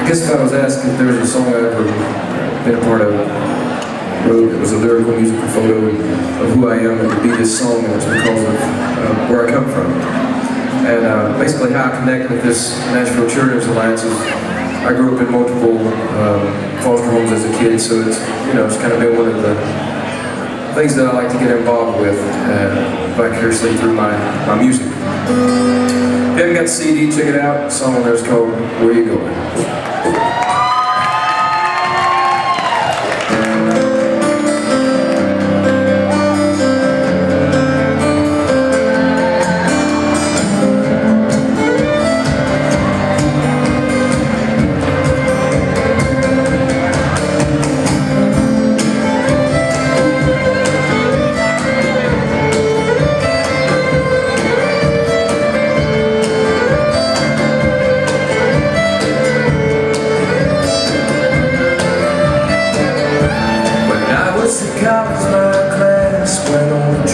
guess if I was asked if there was a song I ever been a part of, wrote, it was a lyrical musical photo of who I am, it would be this song, and it's because of where I come from. And basically how I connect with this Nashville Children's Alliance is I grew up in multiple foster homes as a kid, so it's, you know, it's kind of been one of the things that I like to get involved with vicariously through my music. If you haven't got the CD, check it out. The song on there is called Where You Going?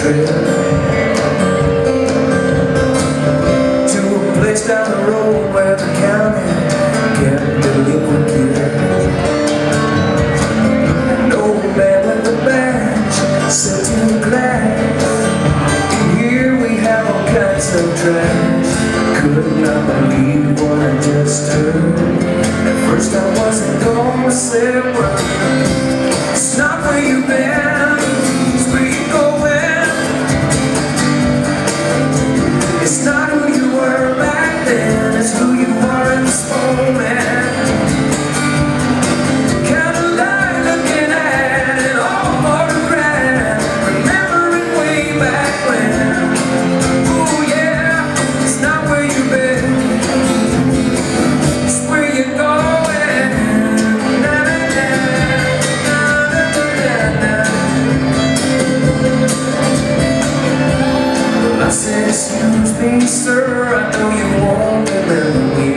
To a place down the road where the county kept the liquid gear. An old man with a badge said to the class, "In here we have all kinds of trash." Could not believe what I just heard. At first I wasn't gonna say a word. It's not where you've been, it's where you're going. It's not who you were back then, it's who you are in this moment. Kind of like looking at an old photograph, remembering way back when. Ooh yeah, it's not where you've been, it's where you're going. Na, na, na, na, na, na, na. Well, I said, excuse me, sir, I know you won't remember me.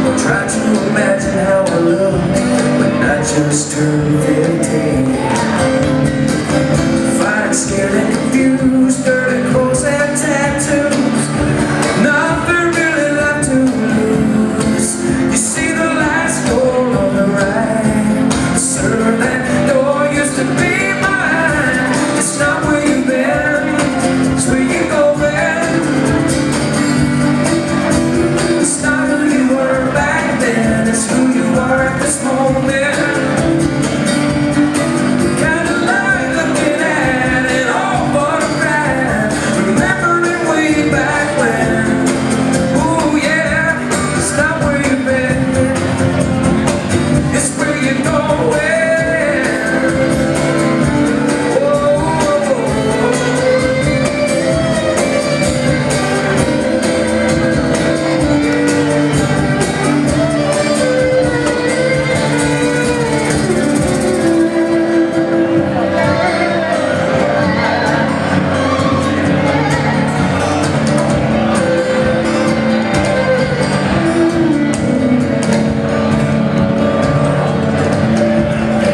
Well, try to imagine how I look when I just turned 15. Fine, scared and confused, dirty clothes and tattoos. Nothing really left to lose. You see the lights go on the right. Sir, that door used to be mine. It's not where you've been, it's where you're going. It's not who you were back then, it's who you are at this moment. Kinda like looking at an old photograph, remembering way back when. Ooh yeah, it's not where you've been, it's where you're going.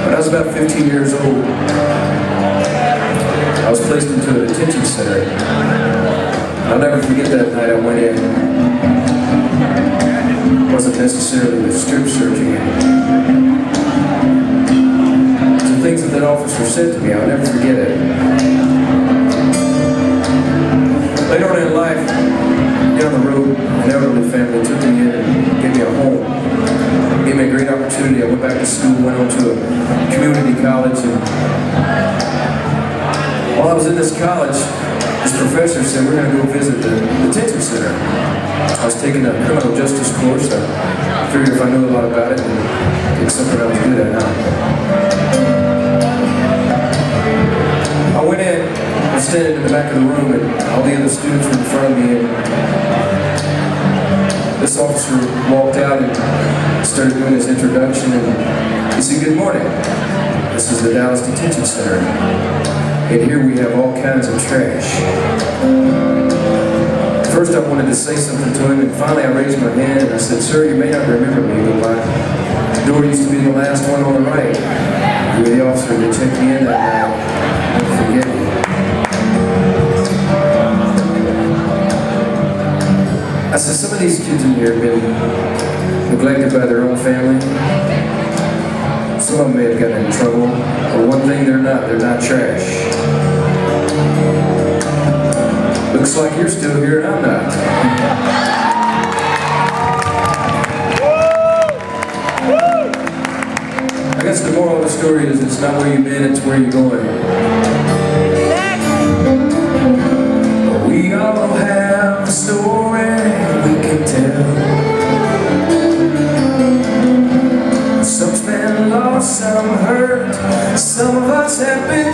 When I was about 15 years old, I was placed into a detention center. I'll never forget that night I went in. It wasn't necessarily with strip searching. The things that officer said to me, I'll never forget it. Later on in life, down the road, an elderly family took me in and gave me a home. Gave me a great opportunity. I went back to school, went on to a community college, and while I was in this college, this professor said, we're going to go visit the detention center. I was taking a criminal justice course. I figured if I knew a lot about it, it's something I was good at now. I went in, I was standing in the back of the room, and all the other students were in front of me, and this officer walked out and started doing his introduction, and he said, "Good morning. This is the Dallas Detention Center, and here we have all kinds of trash." First I wanted to say something to him, and finally I raised my hand and I said, "Sir, you may not remember me, but my door used to be the last one on the right. You were the officer that checked me in that night. Don't forget me." I I said, some of these kids in here have been neglected by their own family. Some of them may have gotten in trouble, but one thing they're not trash. Looks like you're still here and I'm not. I guess the moral of the story is it's not where you've been, it's where you're going. We all have a story we can tell. Some's been lost, some hurt, some of us have been